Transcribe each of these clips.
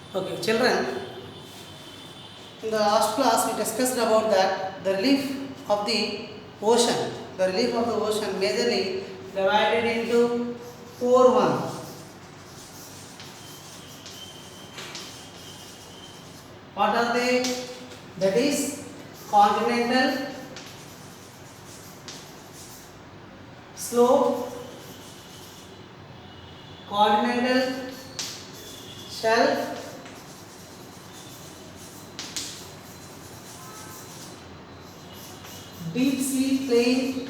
Okay, children, in the last class we discussed about that the relief of the ocean. The relief of the ocean majorly divided into four one. What are they? That is continental, slope, continental shelf, deep sea plain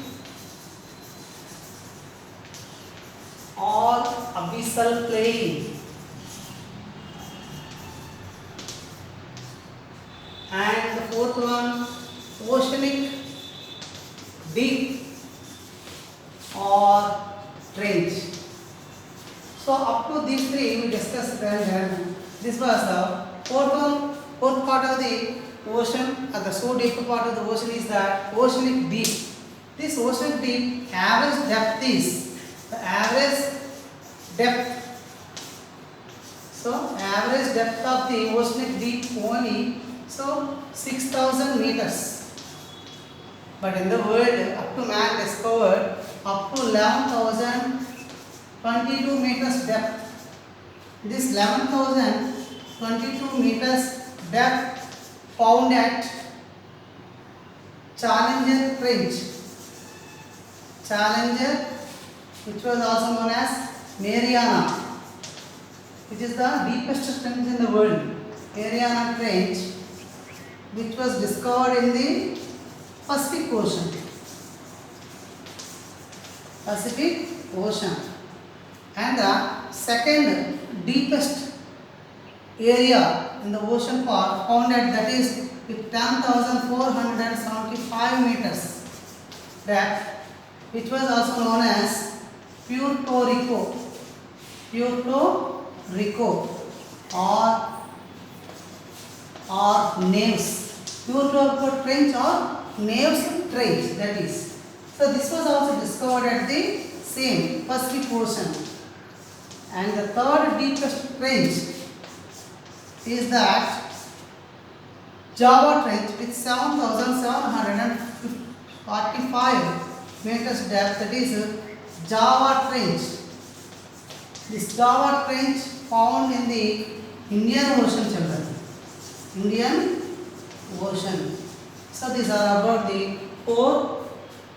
or abyssal plain, and the fourth one oceanic deep or trench. So up to these three we discussed then. This was the fourth part of the ocean, and the so deep part of the ocean is the oceanic deep. This oceanic deep average depth is the average depth. So average depth of the oceanic deep only 6,000 meters. But in the world, up to man discovered up to 11,022 meters depth. This 11,022 meters depth found at Challenger Trench. Challenger, which was also known as Mariana, which is the deepest trench in the world. Mariana Trench, which was discovered in the Pacific Ocean. Pacific Ocean. And the second deepest area in the ocean part found at, that is 10,475 meters depth, which was also known as Puerto Rico. Puerto Rico or Naves. Puerto Rico Trench or Naves Trench, that is. So this was also discovered at the same Pacific Ocean. And the third deepest trench is that Java Trench with 7,745 meters depth, that is Java Trench. This Java Trench found in the Indian Ocean, children. Indian Ocean. So these are about the four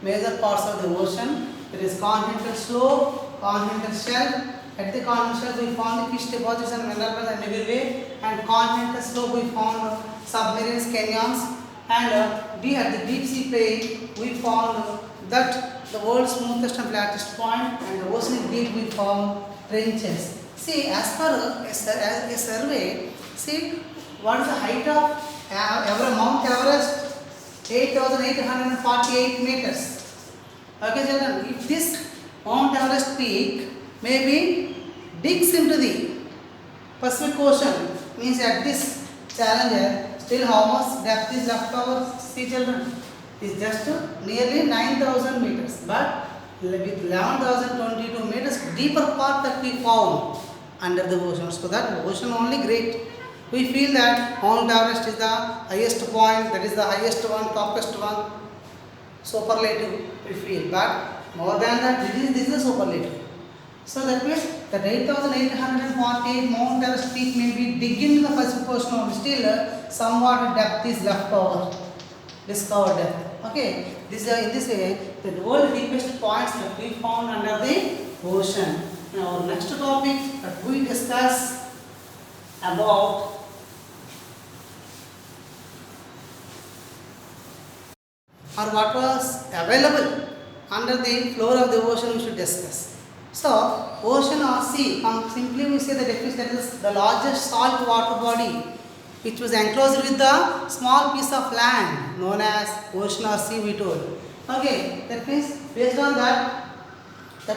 major parts of the ocean. It is continental slope, continental shelf. At the continental shelf we found the fish deposits and minerals and everywhere. And continental slope we found submarine canyons. And at the deep sea plain we found that the world's smoothest and flattest point. And the oceanic deep we found trenches. See, as per a survey, see what is the height of Mount Everest? 8,848 meters. Okay, children, if this Mount Everest peak maybe digs into the Pacific Ocean, means at this Challenger, still how much depth is left over? See, children, is just nearly 9,000 meters. But with 11,022 meters deeper part that we found under the ocean. So that ocean only great. We feel that Mount Everest is the highest point, that is the highest one, toppest one, superlative we feel. But more than that, this is a superlative. So that means that 8,848 Mount Everest peak may be dig into the Pacific Ocean only, still somewhat depth is left over, discovered depth. Okay, this in this way the world deepest points that we found under the ocean. Now our next topic that we discuss about or what was available under the floor of the ocean we should discuss. So, ocean or sea, simply we say the definition, that is the largest salt water body which was enclosed with the small piece of land known as ocean or sea, we told. Okay, that means based on that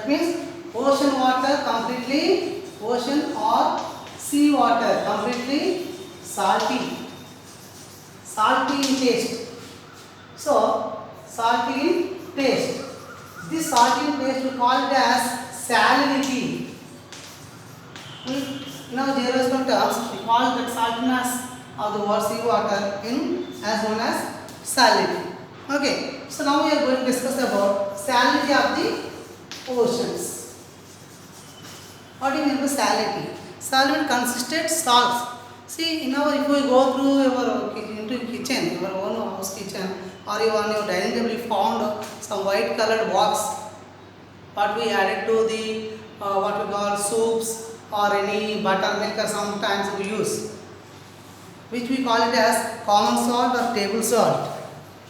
means ocean water completely, ocean or sea water completely salty in taste. So, salty in taste. This salty in taste we call it as salinity. Now geological terms, we call that saltness of the seawater in as known as salinity. Okay, so now we are going to discuss about salinity of the oceans. What do you mean by salinity? Solvent consisted salts. See, if we go through your into kitchen, your own house kitchen, or you on your dining table, you found some white colored box. What we added to the what we call soups or any buttermilk or sometimes we use, which we call it as common salt or table salt.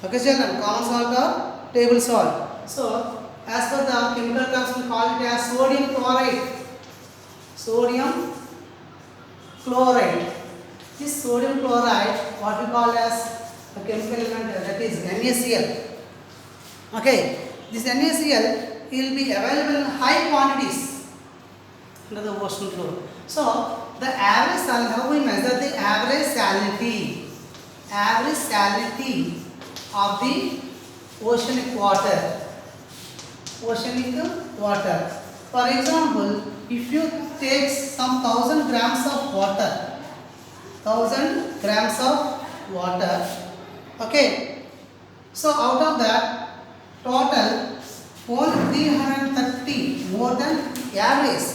Okay, children, common salt or table salt. So, as per the chemical terms, we call it as sodium chloride. Sodium chloride. This sodium chloride, what we call as a chemical element, that is NaCl. Okay, this NaCl will be available in high quantities under the ocean floor. So, the average salinity, how we measure the average salinity? Average salinity of the oceanic water. Oceanic water. For example, if you take some 1000 grams of water, 1000 grams of water, okay, so out of that total only 330 more than average.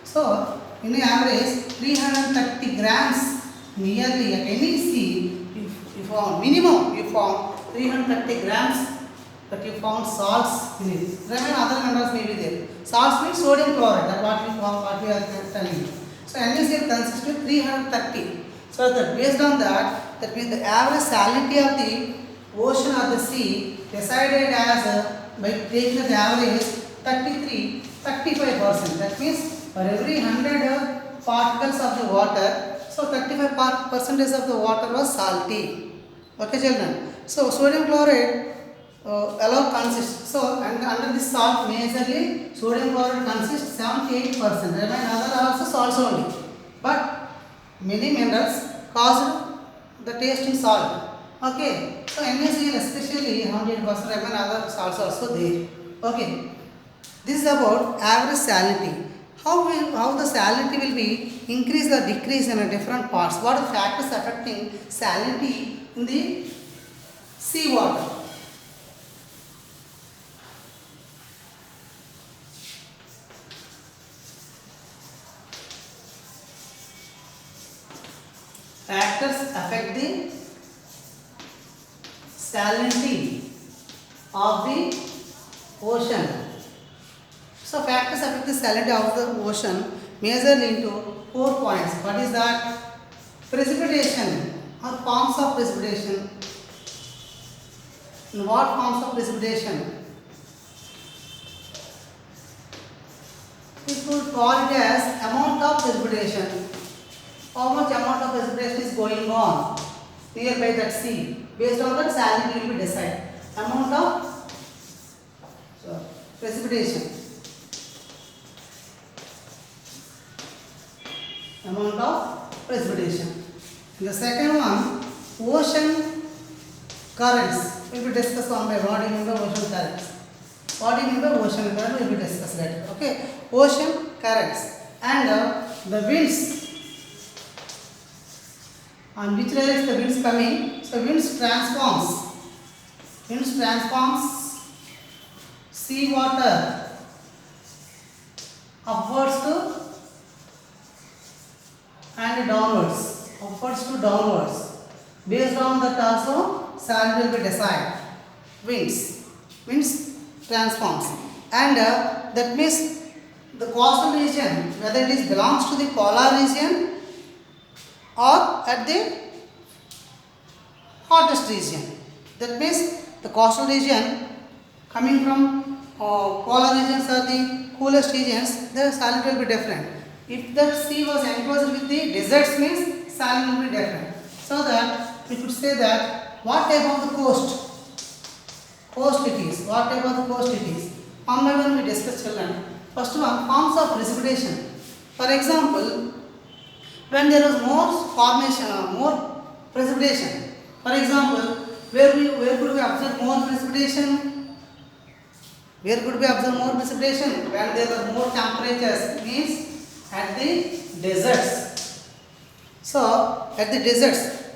So in the average 330 grams nearly at any sea you found minimum, you found 330 grams, but you found salts in it. Remember other minerals may be there. Salts means sodium chloride, that's what we are telling you. So NaCl consists of 330. So that based on that, that means the average salinity of the ocean or the sea decided as by taking the average 35%. That means for every 100 particles of the water, so 35% of the water was salty. Okay, children. So sodium chloride allow consists. So and under this salt majorly sodium chloride consists 78%. Remain other also salts only. But many minerals cause the taste in salt. Okay. So NaCl especially 100%, remain other salts also there. Okay. This is about average salinity. How the salinity will be increase or decrease in different parts. What are the factors affecting salinity in the seawater? Factors affect the salinity of the ocean. So factors affect the salinity of the ocean majorly into 4 points. What is that? Precipitation or forms of precipitation. In what forms of precipitation? People call it as amount of precipitation. How much amount of precipitation is going on nearby that sea? Based on that, salinity will be decided. Amount of precipitation. Amount of precipitation. And the second one, ocean currents. We will discuss one by one. What do you mean by ocean currents? What do you mean by ocean current? We will discuss later. Okay. Ocean currents and the winds. On which direction the winds coming? So winds transforms sea water upwards to and downwards, upwards to downwards. Based on that also salinity will be decided. Winds transforms, and that means the coastal region, whether it is belongs to the polar region or at the hottest region. That means the coastal region coming from polar regions or the coolest regions, the salinity will be different. If the sea was enclosed with the deserts means salinity will be different. So that we could say that what type of the coast it is. What type of the coast it is. One by one we discuss, children. First one, forms of precipitation. For example, when there was more precipitation. For example, where could we observe more precipitation? Where could we observe more precipitation? When there were more temperatures, means at the deserts. So at the deserts,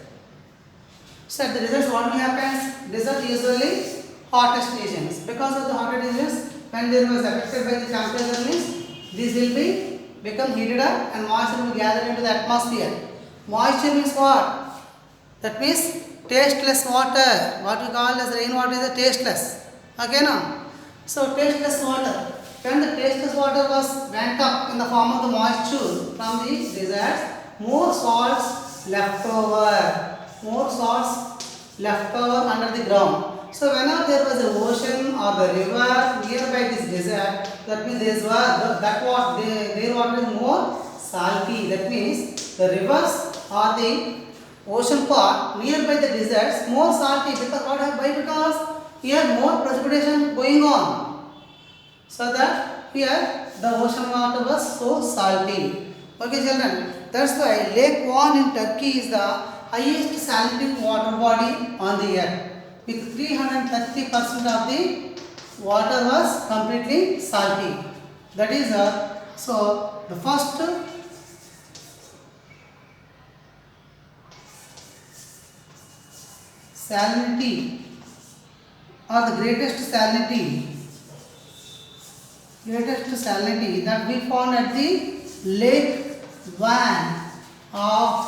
what will happen? Desert usually hottest regions. Because of the hotter regions, when there was affected by the temperature means these will be become heated up and moisture will gather into the atmosphere. Moisture means what? That means tasteless water. What we call as rainwater is a tasteless. Okay, now. So tasteless water. When the tasteless water went up in the form of the moisture from the deserts, more salts left over. More salts left over under the ground. So whenever there was an ocean or the river nearby this desert, that means their water is more salty. That means the rivers or the ocean part nearby the deserts more salty because because here more precipitation going on. So that here the ocean water was so salty. Okay, children. That's why Lake Van in Turkey is the highest salinity water body on the earth. With 330% of the water was completely salty. That is so the first salinity or the greatest salinity that we found at the Lake Van of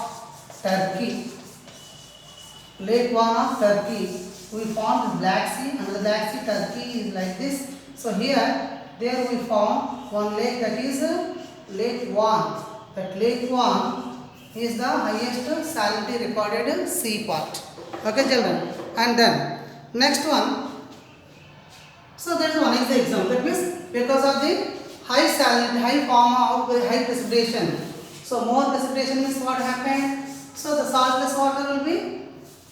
Turkey. Lake Van of Turkey. We found the Black Sea, and the Black Sea Turkey is like this. So here, there we found one lake, that is Lake Van. That Lake Van is the highest salinity recorded sea part. Okay, children. And then next one. So that is one is the example. That means because of the high salinity, high form of high precipitation. So more precipitation means what happened? So the saltless water will be,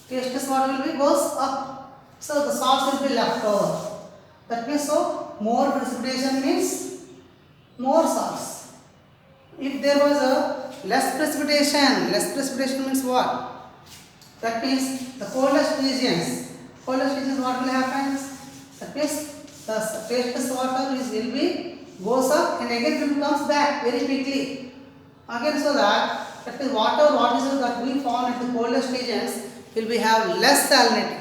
tasteless water will be goes up. So the salts will be left over. That means so more precipitation means more salts. If there was a less precipitation means what? That means the coldest regions what will happen? That means the tasteless water will be goes up and again it comes back very quickly. Again, so that is what is that we found in the coldest regions will be have less salinity.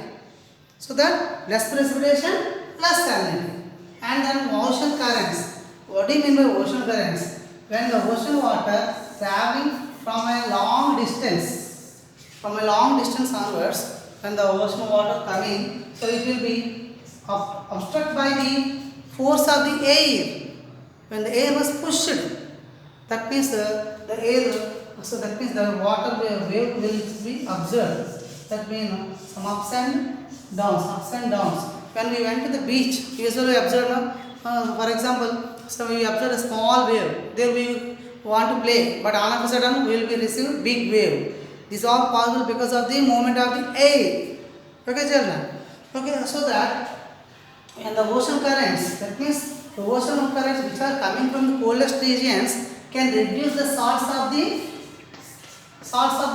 So that less precipitation, less salinity. And then ocean currents. What do you mean by ocean currents? When the ocean water traveling from a long distance onwards, when the ocean water coming, so it will be obstructed by the force of the air. When the air was pushed, that means the water wave will be observed. That means some ups and downs. When we went to the beach, we usually observe, for example, so we observe a small wave. There we want to play, but all of a sudden we will be receive big wave. This is all possible because of the movement of the air. Okay, children. Okay, so that and the ocean currents, that means the ocean currents which are coming from the coldest regions can reduce the salts of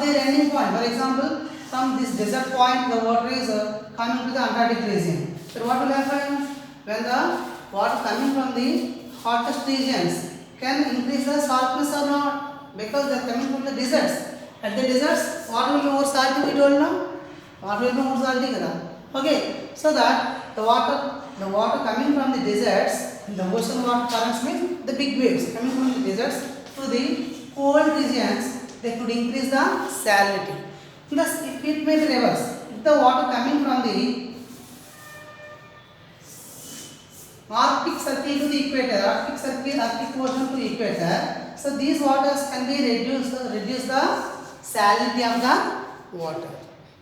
their ending point. For example, from this desert point, the water is coming to the Antarctic region. So what will happen when the water coming from the hottest regions can increase the saltness or not? Because they are coming from the deserts. At the deserts, what will be more salty? We don't know. What will be more salty? Okay, so that the water coming from the deserts, the ocean water currents means the big waves coming from the deserts to the cold regions, they could increase the salinity. Thus, if it may be reverse, if the water coming from the Arctic circle to the equator, Arctic ocean to equator, so these waters can be reduce the salinity of the water.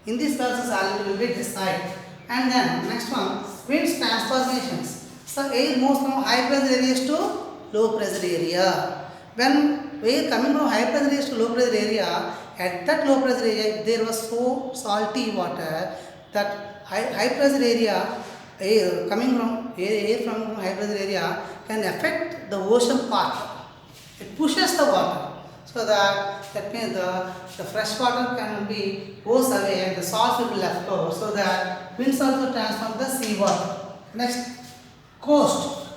In this process, salinity will be decided. And then next one, winds transformations. So air moves from high pressure areas to low pressure area. When air coming from high pressure areas to low pressure area, at that low pressure area there was so salty water that high pressure area air from high pressure area can affect the ocean part. It pushes the water. So that means the fresh water can be goes away and the salt will be left over. So that winds also transform the sea water. Next, coast.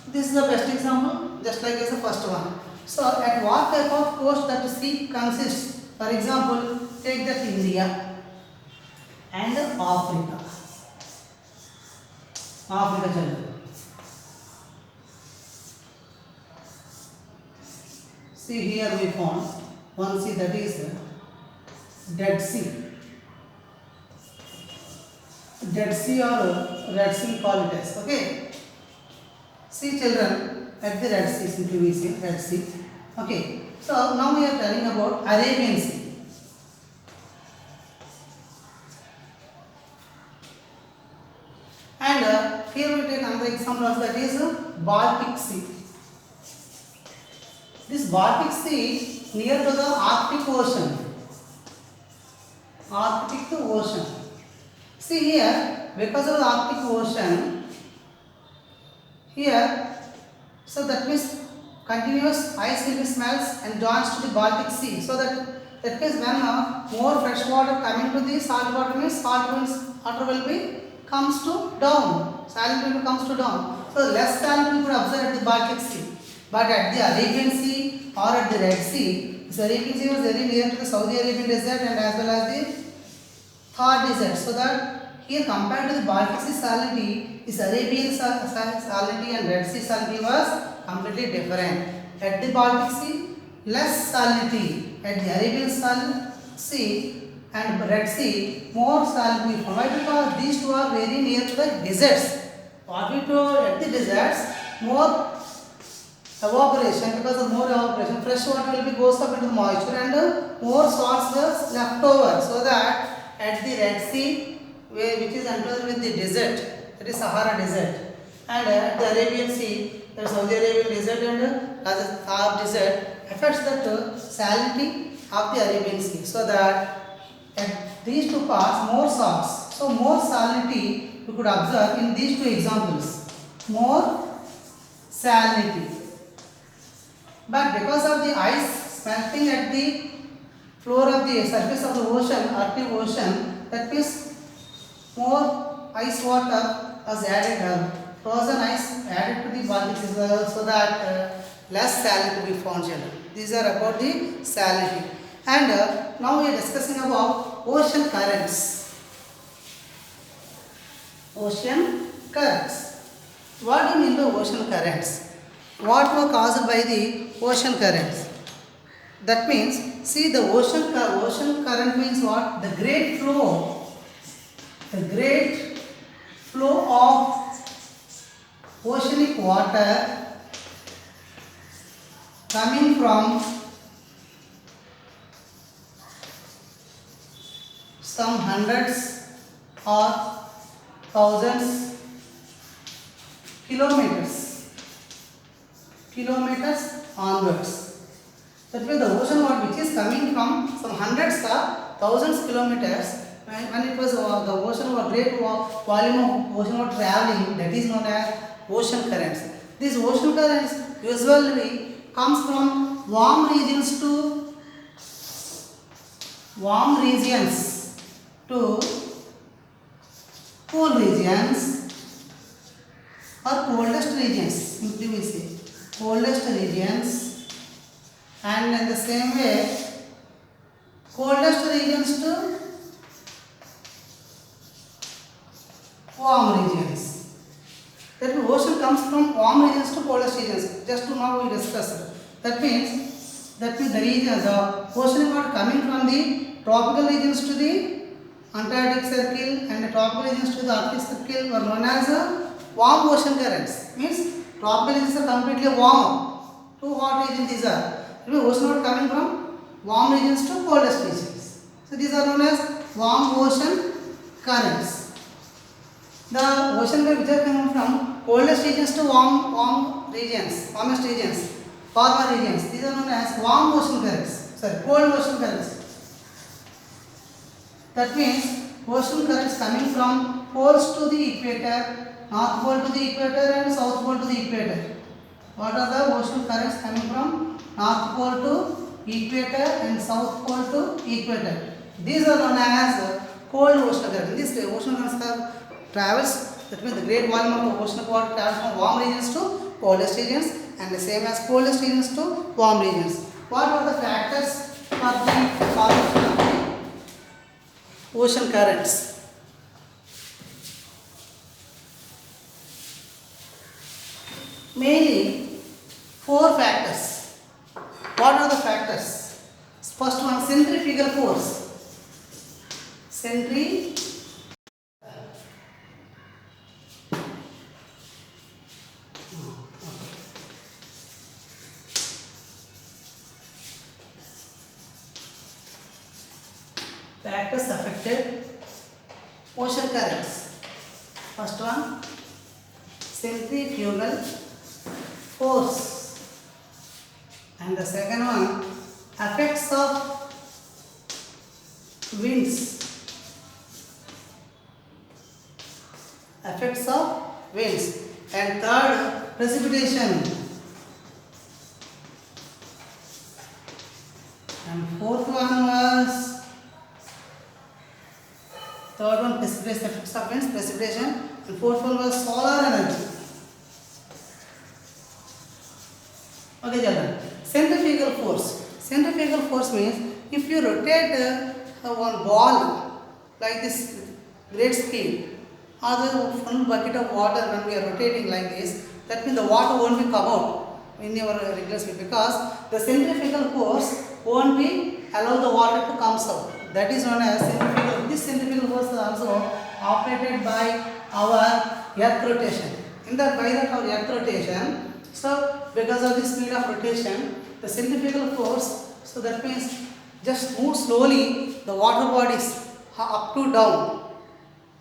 This is the best example, just like as the first one. So at what type of coast that sea consists? For example, take that India and Africa. Africa children. See here we found one sea, that is Dead Sea. Dead Sea or Red Sea call it as. Okay. See children, at the Red Sea, simply we say Red Sea. Okay. So now we are telling about Arabian Sea. And here we take another example of that is Baltic Sea. This Baltic Sea near to the Arctic Ocean. Arctic Ocean. See here, because of the Arctic Ocean, here, so that means continuous ice will be smells and joins to the Baltic Sea. So that means when more fresh water coming to the salt water means water will be comes to down. Salinity will comes to down. So less salinity you could observe at the Baltic Sea. But at the Arabian Sea or at the Red Sea, this Arabian Sea was very near to the Saudi Arabian desert and as well as the Thar desert. So that here compared to the Baltic Sea salinity, this Arabian salinity and Red Sea salinity was completely different. At the Baltic Sea, less salinity. At the Arabian Sea and Red Sea, more salinity. Why? Because these two are very near to the deserts. What we told at the deserts, more evaporation, because of more evaporation, fresh water will be goes up into the moisture and more salts were left over. So that at the Red Sea, which is entered with the desert, that is Sahara desert, and at the Arabian Sea, the Saudi Arabian desert and Thar desert affects that salinity of the Arabian Sea. So that at these two parts, more salts. So more salinity you could observe in these two examples. More salinity. But because of the ice smelting at the floor of the surface of the ocean, Arctic Ocean, that means more ice water was added, frozen ice added to the Baltic Sea so that less salinity to be found here. These are about the salinity. And now we are discussing about ocean currents. Ocean currents. What do you mean by ocean currents? What were caused by the ocean currents? That means, see the ocean current means what? The great flow of oceanic water coming from some hundreds or thousands kilometers onwards. That means the ocean water which is coming from some hundreds or thousands kilometers, when it was the ocean water, great volume of ocean water traveling, that is known as ocean currents. These ocean currents usually comes from warm regions to cool regions or coldest regions, simply we say coldest regions, and in the same way coldest regions to warm regions. That means ocean comes from warm regions to coldest regions. Just to now we discussed. That means the ocean water coming from the tropical regions to the Antarctic Circle and the tropical regions to the Arctic Circle were known as warm ocean currents. Means tropical regions are completely warm. Two hot regions these are. Ocean water coming from warm regions to coldest regions. So these are known as warm ocean currents. The ocean currents which are coming from coldest regions to warmest regions, warmer regions. These are known as warm ocean currents. Cold ocean currents. That means ocean currents coming from poles to the equator, north pole to the equator and south pole to the equator. What are the ocean currents coming from north pole to equator and south pole to equator? These are known as cold ocean currents. These ocean currents travels, that means the great volume of the ocean water travels from warm regions to coldest regions and the same as coldest regions to warm regions. What are the factors for the formation of the ocean currents? Mainly 4 factors. What are the factors? First one, centrifugal force. Factors affected ocean currents. First one, centrifugal force, and the second one, effects of winds. Effects of winds, and third, precipitation, and fourth one was third one, precipitation, effects of winds, precipitation, and fourth one was solar energy. Okay, children. Centrifugal force. Centrifugal force means if you rotate one ball like this with great speed, or the full bucket of water when we are rotating like this, that means the water won't be come out in your regular speed because the centrifugal force won't be allow the water to come out. That is known as centrifugal. This centrifugal force is also operated by our earth rotation. In that by that our earth rotation, so because of the speed of rotation, the centrifugal force, so that means just move slowly the water bodies up to down.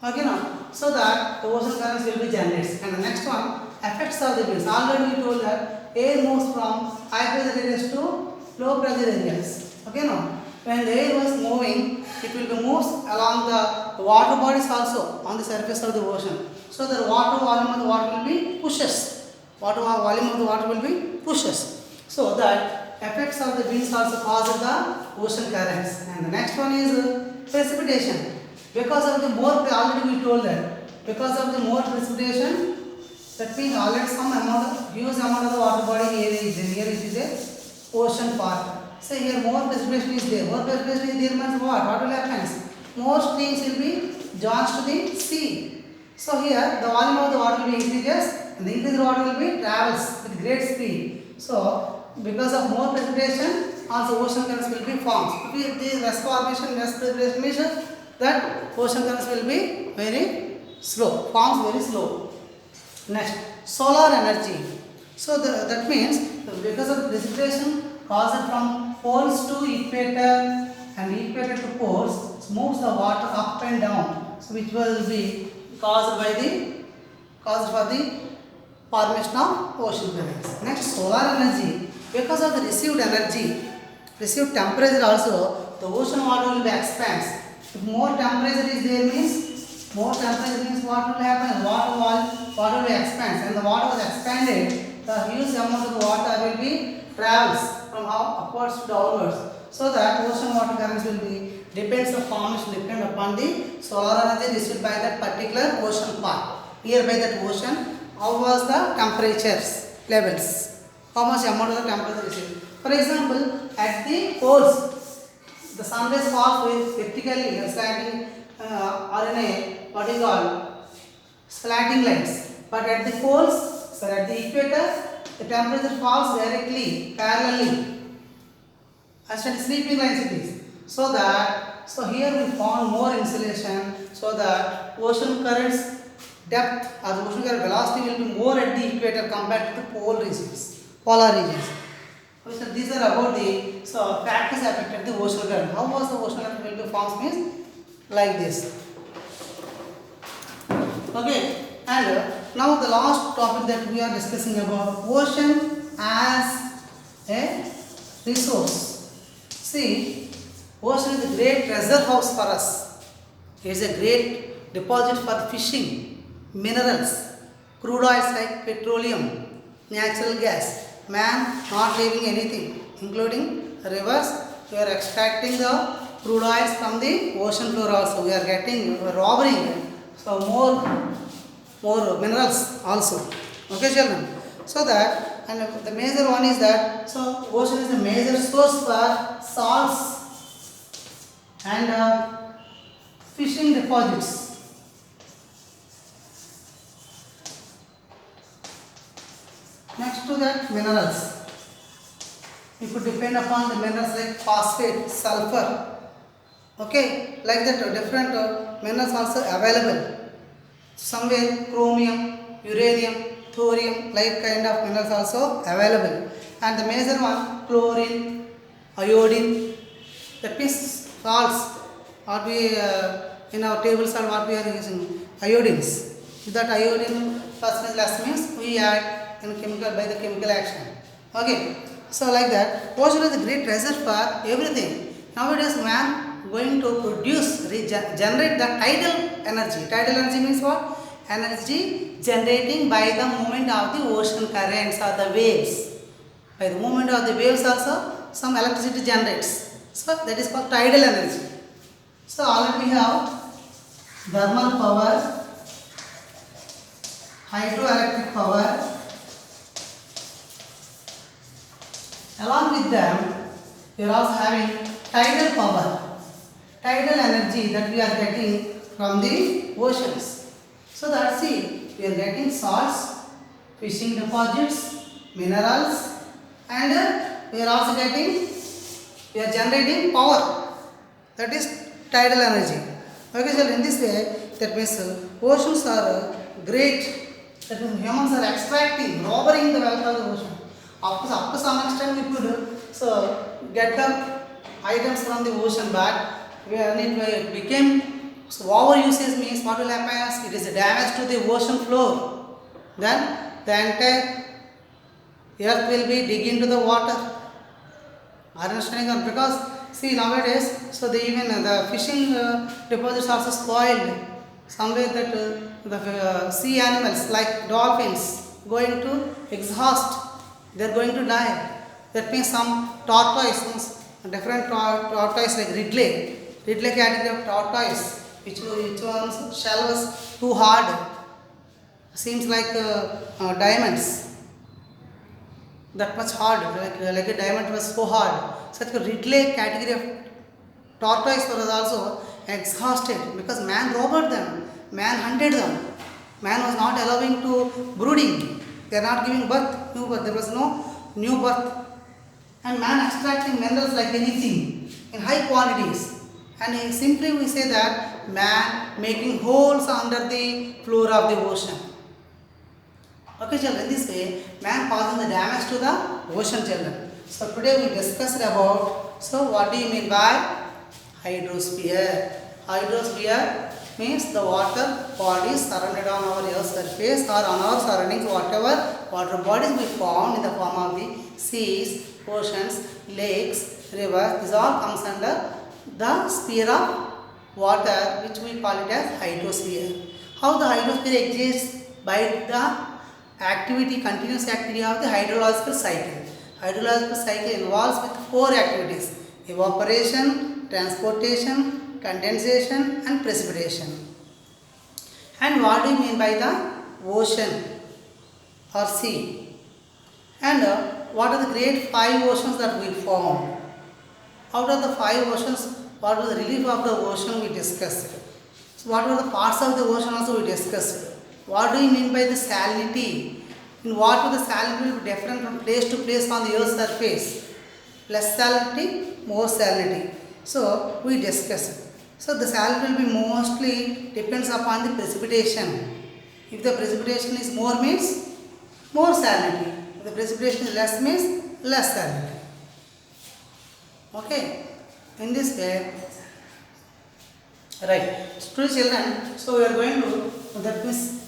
Okay, now so that the ocean currents will be generated. And the next one, effects of the winds. Already we told that air moves from high pressure areas to low pressure areas. Okay, now when the air was moving, it will be moves along the water bodies also on the surface of the ocean. So the water volume of the water will be pushes. Water volume of the water will be pushes. So that effects of the winds also cause the ocean currents. And the next one is precipitation. Because of the more, already we told that because of the more precipitation, that means already some amount of huge amount of the water body here is there. Here it is a ocean part. So here more precipitation is there. More precipitation is there means what? What will happen? More streams will be joined to the sea. So here the volume of the water will be increases and the increased water will be travels with great speed. So because of more precipitation, also ocean currents will be formed. If this less formation, less precipitation means that ocean currents will be very slow, forms very slow. Next, solar energy. So that means because of precipitation caused from poles to equator and equator to poles, moves the water up and down, so which will be caused for the formation of ocean currents. Next, solar energy. Because of the received energy, received temperature also, the ocean water will be expands. If more temperature is there means what will happen? Water will expand, and the water was expanded, the huge amount of the water will be travels from upwards to downwards. So that ocean water currents will be depends the formation depend upon the solar energy received by that particular ocean part. Here by that ocean, how was the temperatures levels? How much amount of the temperature received? For example, at the poles, the sun rays fall vertically slanting or in a what is called slanting lines. But at the poles, so at the equator, the temperature falls directly, parallelly, as at sleeping lines it is. So here we found more insulation, so that ocean currents depth or the ocean current velocity will be more at the equator compared to the polar regions. So these are about the factors affected the ocean current. How was the ocean current will be formed means like this. Okay, and now the last topic that we are discussing about ocean as a resource. See, ocean is a great treasure house for us. It is a great deposit for fishing, minerals, crude oils like petroleum, natural gas. Man not leaving anything, including rivers. We are extracting the crude oils from the ocean floor also. We are robbing. So more minerals also. Okay, children. So that, and the major one is that, so ocean is the major source for salts and fishing deposits. Next to that, minerals. We could depend upon the minerals like phosphate, sulfur. Okay, like that different minerals also available. Somewhere chromium, uranium, thorium, like kind of minerals also available. And the major one, chlorine, iodine. That means salts. What we in our table salt, what we are using, iodines. That iodine plus less means we add in chemical by the chemical action. Okay, so like that, ocean is a great treasure for everything. Nowadays, man going to produce, generate the tidal energy. Tidal energy means what? Energy generating by the movement of the ocean currents or the waves. By the movement of the waves also, some electricity generates. So that is called tidal energy. So already we have thermal power, hydroelectric power. Along with them, we are also having tidal power, tidal energy that we are getting from the oceans. So that's it. We are getting salts, fishing deposits, minerals, and we are also getting, we are generating power. That is tidal energy. Okay, so in this way, that means oceans are great. That means humans are extracting, robbing the wealth of the ocean. Of course, up to some extent we could get the items from the ocean, but when it became overusage means what will happen? It is a damage to the ocean floor. Then the entire earth will be dig into the water. Are you understanding? Because see nowadays, so they even the fishing deposits also spoiled. Somewhere that the sea animals like dolphins going to exhaust. They are going to die. That means some tortoise, different tortoise like Ridley category of tortoise, which one's shell was too hard, seems like diamonds. That much hard, like a diamond was so hard. Such a Ridley category of tortoise was also exhausted because man robbed them, man hunted them, man was not allowing to brooding. They are not giving birth, new birth. There was no new birth. And man extracting minerals like anything in high quantities. And simply we say that man making holes under the floor of the ocean. Okay, children, in this way, man causing the damage to the ocean, children. So today we discussed about, so what do you mean by hydrosphere? Hydrosphere means the water bodies surrounded on our earth's surface or on our surroundings, whatever water bodies we found in the form of the seas, oceans, lakes, rivers, this all comes under the sphere of water, which we call it as hydrosphere. How the hydrosphere exists? By the activity, continuous activity of the hydrological cycle. Hydrological cycle involves with 4 activities: evaporation, transportation, condensation and precipitation. And what do you mean by the ocean or sea? And what are the great 5 oceans that we found? Out of the 5 oceans, what was the relief of the ocean we discussed? So what were the parts of the ocean also we discussed? What do you mean by the salinity? In what way the salinity will be different from place to place on the earth's surface? Less salinity, more salinity. So we discussed. So the salinity will be mostly depends upon the precipitation. If the precipitation is more means more salinity. If the precipitation is less means less salinity. Okay. In this way, right. To children, so we are going to, that means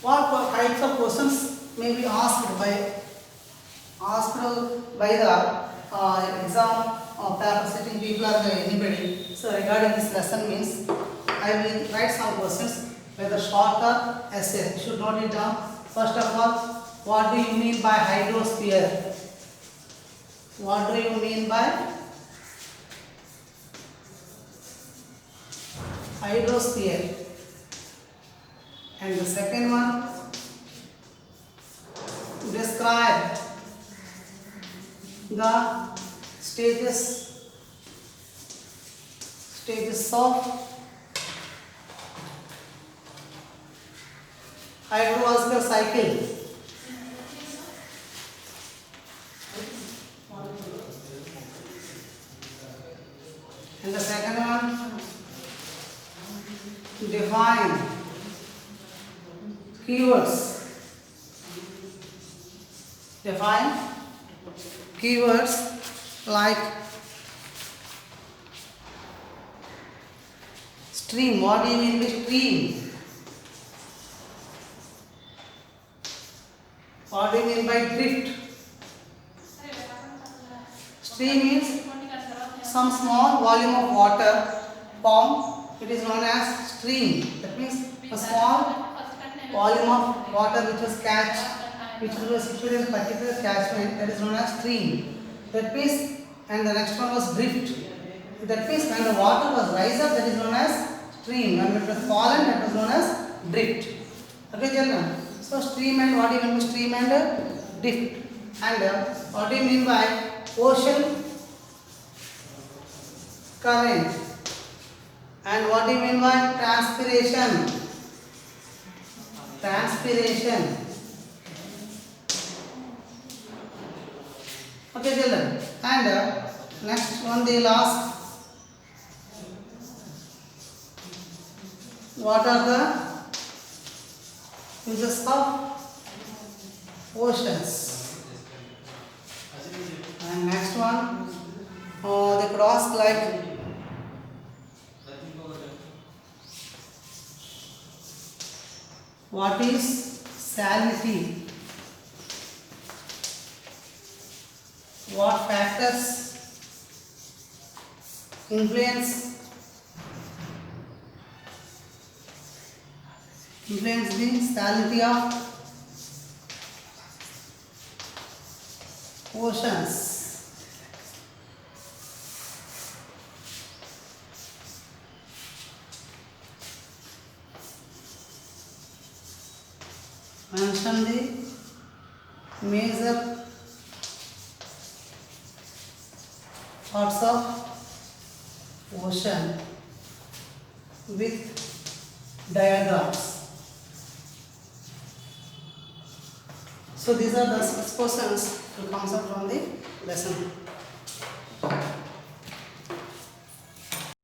what types of questions may be asked by the exam paper sitting people or anybody. So regarding this lesson means I will write some questions, whether short or essay. You should note it down. First of all, what do you mean by hydrosphere? What do you mean by hydrosphere? And the second one, describe the stages of hydrological cycle. And the second one, define keywords. Define keywords like stream. What do you mean by stream? What do you mean by drift? Stream means some small volume of water formed. It is known as stream. That means a small volume of water which was situated in a particular catchment, that is known as stream. That means, and the next one was drift. That means when the water was rise up, that is known as stream. When it was fallen, that was known as drift. Okay, children. So stream, and what do you mean by stream and drift? And what do you mean by ocean current? And what do you mean by transpiration? Transpiration. Okay, children. And next one they will ask, what are the uses of oceans? And next one, they could ask like, what is salinity? What factors influence the salinity of oceans? Mention the major parts of ocean with diagrams. So these are the 6 questions that comes up from the lesson.